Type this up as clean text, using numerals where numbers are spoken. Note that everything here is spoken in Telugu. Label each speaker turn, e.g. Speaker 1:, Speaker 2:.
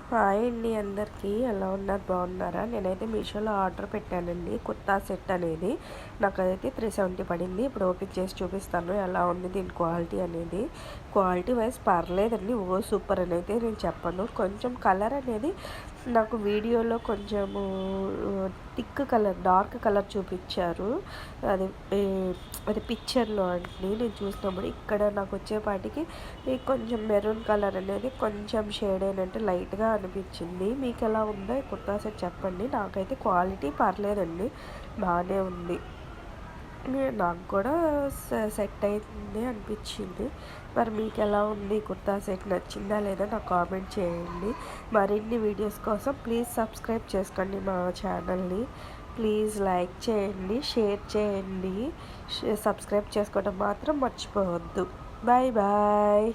Speaker 1: హాయ్ అండి అందరికీ. ఎలా ఉన్నారు, బాగున్నారా? నేనైతే మీషోలో ఆర్డర్ పెట్టానండి కుర్తా సెట్ అనేది. నాకైతే 370 పడింది. ఇప్పుడు ఓపెన్ చేసి చూపిస్తాను ఎలా ఉంది దీని క్వాలిటీ అనేది. క్వాలిటీ వైజ్ పర్లేదండి, ఓ సూపర్ అని అయితే నేను చెప్పను. కొంచెం కలర్ అనేది నాకు వీడియోలో కొంచెము థిక్ కలర్, డార్క్ కలర్ చూపించారు. అది అది పిక్చర్లో అండి నేను చూసినప్పుడు. ఇక్కడ నాకు వచ్చేపాటికి కొంచెం మెరూన్ కలర్ అనేది కొంచెం షేడ్ అయినట్టు లైట్గా అనిపించింది. మీకు ఎలా ఉందో ఈ కుర్తా సెట్ చెప్పండి. నాకైతే క్వాలిటీ పర్లేదండి, బాగానే ఉంది. నాకు కూడా సెట్ అయింది అనిపించింది. మరి మీకు ఎలా ఉంది కుర్తా సెట్, నచ్చిందా లేదా నాకు కామెంట్ చేయండి. మరిన్ని వీడియోస్ కోసం ప్లీజ్ సబ్స్క్రైబ్ చేసుకోండి మా ఛానల్ని. ప్లీజ్ లైక్ చేయండి, షేర్ చేయండి, సబ్స్క్రైబ్ చేసుకోవడం మాత్రం మర్చిపోవద్దు. Bye bye.